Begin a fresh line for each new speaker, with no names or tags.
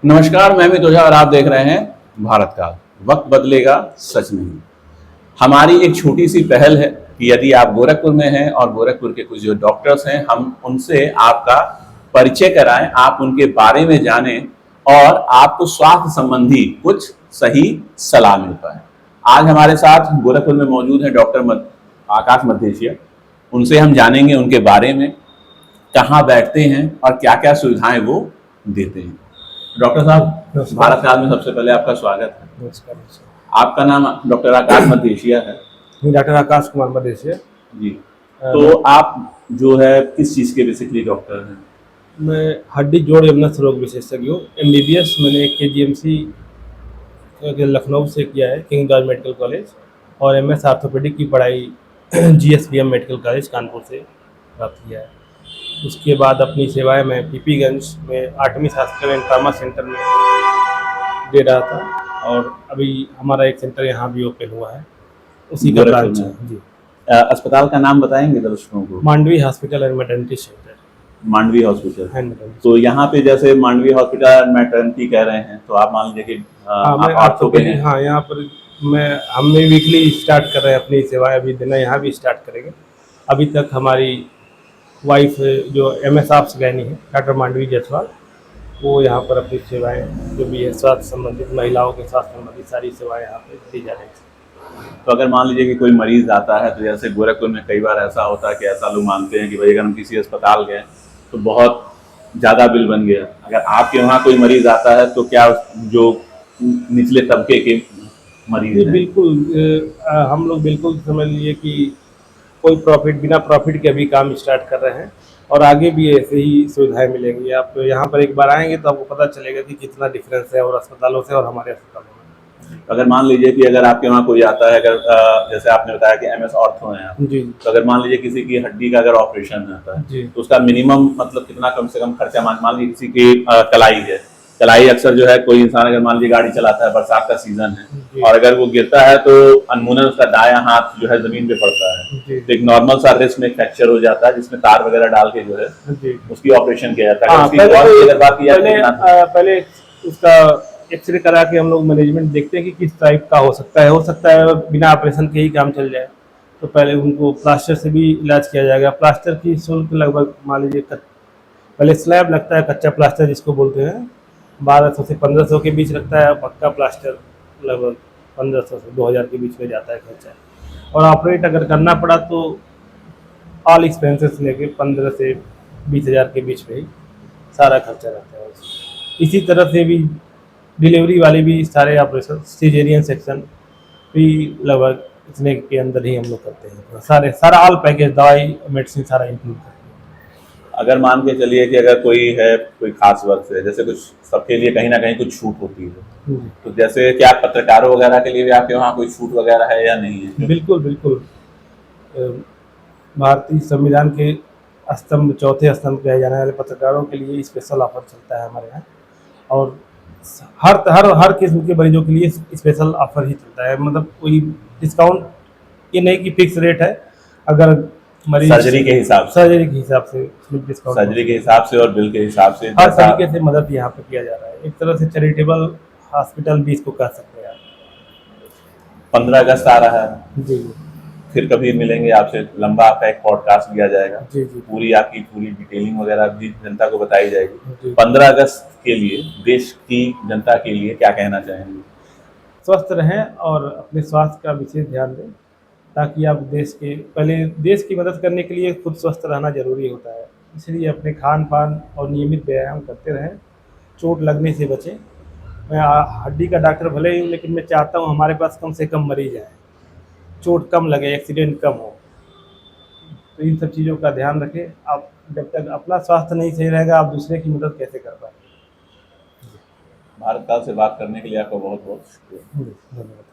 नमस्कार, मैं अमित ओझा और आप देख रहे हैं भारत काल। वक्त बदलेगा, सच नहीं। हमारी एक छोटी सी पहल है कि यदि आप गोरखपुर में हैं और गोरखपुर के कुछ जो डॉक्टर्स हैं, हम उनसे आपका परिचय कराएं, आप उनके बारे में जानें और आपको स्वास्थ्य संबंधी कुछ सही सलाह मिल पाए। आज हमारे साथ गोरखपुर में मौजूद हैं डॉक्टर आकाश मद्धेशिया। उनसे हम जानेंगे उनके बारे में, कहाँ बैठते हैं और क्या क्या सुविधाएं वो देते हैं। डॉक्टर साहब,
नमस्कार।
भारत काल में सबसे पहले आपका स्वागत है।
नमस्कार।
आपका नाम डॉक्टर आकाश मद्धेशिया है।
मैं डॉक्टर आकाश कुमार मदेशिया।
जी। तो आप जो है किस चीज़ के बेसिकली डॉक्टर हैं?
मैं हड्डी जोड़ एवं नस रोग विशेषज्ञ हूँ। MBBS मैंने KGMC लखनऊ से किया है, किंग जॉर्ज मेडिकल कॉलेज, और MS ऑर्थोपेडिक की पढ़ाई GSPM मेडिकल कॉलेज कानपुर से प्राप्त किया है। उसके बाद अपनी सेवाएं मैं पीपीगंज में Artemis hospital and trauma centre में दे रहा था, और अभी हमारा एक सेंटर यहाँ भी ओपन हुआ है, उसी का
गोरखपुर
ब्रांच
में?
है जी।
अस्पताल का नाम बताएंगे दर्शकों को?
Mandvi hospital and maternity centre
Mandvi hospital.
And maternity.
तो यहाँ पे जैसे मांडवी हॉस्पिटल मैटरनिटी कह रहे हैं, तो आप मान लीजिए कि
हाँ, मैं
आप ऑर्थो के
ऑर्थोपेडिक,
हैं।
हाँ यहाँ पर हमने वीकली स्टार्ट कर रहे हैं अपनी सेवाएं, अभी देना यहाँ भी स्टार्ट करेंगे। अभी तक हमारी वाइफ जो MS ऑप्स गैनी है, डॉक्टर मांडवी जायसवाल, वो यहाँ पर अपनी सेवाएं जो भी है स्वास्थ्य संबंधित, महिलाओं के स्वास्थ्य संबंधित सारी सेवाएं यहाँ पे दी जा रही हैं।
तो अगर मान लीजिए कि कोई मरीज आता है, तो जैसे गोरखपुर में कई बार ऐसा होता है कि ऐसा लोग मानते हैं कि भाई अगर हम किसी अस्पताल गए तो बहुत ज़्यादा बिल बन गया। अगर आपके वहाँ कोई मरीज आता है तो क्या जो निचले तबके के मरीज
जी
हैं?
बिल्कुल, हम लोग बिल्कुल समझ लीजिए कि कोई प्रॉफिट, बिना प्रॉफिट के अभी काम स्टार्ट कर रहे हैं, और आगे भी ऐसे ही सुविधाएं मिलेंगी। आप यहाँ पर एक बार आएंगे तो आपको पता चलेगा कि कितना डिफरेंस है और अस्पतालों से और हमारे अस्पतालों में।
अगर मान लीजिए कि अगर आपके वहाँ कोई आता है, अगर जैसे आपने बताया कि MS ऑर्थो हैं आप,
जी
तो अगर मान लीजिए किसी की हड्डी का अगर ऑपरेशन होता है
जी।
तो उसका मिनिमम मतलब कितना कम से कम खर्चा? मान लीजिए किसी की कलाई है, कलाई अक्सर जो है कोई इंसान अगर मान लीजिए गाड़ी चलाता है, बरसात का सीजन
जी
है और अगर वो गिरता है तो अनमूनन उसका दायां हाथ जो है जमीन पे पड़ता है,
जी
तो एक नॉर्मल सा रिस्क में फ्रैक्चर हो जाता है जिसमें तार वगैरह डाल के जो है
जी।
उसकी ऑपरेशन किया जाता है।
हाँ,
अगर उसकी कॉस्ट की अगर बात की जाए तो कितना?
पहले उसका एक्सरे करा के हम लोग मैनेजमेंट देखते हैं कि किस टाइप का हो सकता है बिना ऑपरेशन के ही काम चल जाए। तो पहले उनको प्लास्टर से भी इलाज किया जाएगा। प्लास्टर की शुल्क लगभग मान लीजिए पहले स्लैब लगता है, कच्चा प्लास्टर जिसको बोलते हैं, 1200 से 1500 के बीच लगता है। पक्का प्लास्टर लगभग 1500 से 2000 के बीच में जाता है खर्चा। और ऑपरेट अगर करना पड़ा तो ऑल एक्सपेंसेस लेके 15 से 20,000 के बीच में ही सारा खर्चा रहता है। इसी तरह से भी डिलीवरी वाले भी सारे ऑपरेशन, सिजेरियन सेक्शन भी लगभग इतने के अंदर ही हम लोग करते हैं। सारा ऑल पैकेज, दवाई मेडिसिन सारा इंक्लूड करते हैं।
अगर मान के चलिए कि अगर कोई है, कोई खास वर्क से, जैसे कुछ सबके लिए कहीं ना कहीं कुछ छूट होती है,
जी,
तो जैसे क्या पत्रकारों वगैरह के लिए भी आपके वहाँ कोई छूट वगैरह है या नहीं है?
बिल्कुल बिल्कुल। अ, भारतीय संविधान के स्तंभ, चौथे स्तंभ कहे जाने वाले पत्रकारों के लिए स्पेशल ऑफर चलता है हमारे यहाँ, और हर हर हर किस्म के मरीजों के लिए स्पेशल ऑफर ही चलता है। मतलब कोई डिस्काउंट ये नहीं कि फिक्स रेट है। अगर मरीज
सर्जरी के हिसाब से?
सर्जरी के हिसाब से डिस्काउंट,
सर्जरी के हिसाब से और बिल के हिसाब से
हर
जैसा।
तरीके से मदद यहाँ पे किया जा रहा है। एक तरह से चैरिटेबल हॉस्पिटल भी इसको कह सकते हैं आप।
15 अगस्त आ रहा है,
जी जी
फिर कभी मिलेंगे आपसे, लंबा आपका एक पॉडकास्ट लिया जाएगा,
जी जी
पूरी आपकी पूरी डिटेलिंग वगैरह भी जनता को बताई जाएगी।
जी।
15 अगस्त के लिए देश की जनता के लिए क्या कहना चाहेंगे?
स्वस्थ रहें और अपने स्वास्थ्य का विशेष ध्यान दें, ताकि आप पहले देश की मदद करने के लिए खुद स्वस्थ रहना जरूरी होता है। इसलिए अपने खान पान और नियमित व्यायाम करते रहें, चोट लगने से बचें। मैं हड्डी का डॉक्टर भले ही हूँ, लेकिन मैं चाहता हूँ हमारे पास कम से कम मरीज आए, चोट कम लगे, एक्सीडेंट कम हो। तो इन सब चीज़ों का ध्यान रखें। आप जब तक अपना स्वास्थ्य नहीं सही रहेगा, आप दूसरे की मदद कैसे कर पाएंगे।
भारत काल से बात करने के लिए आपका बहुत बहुत शुक्रिया।
धन्यवाद।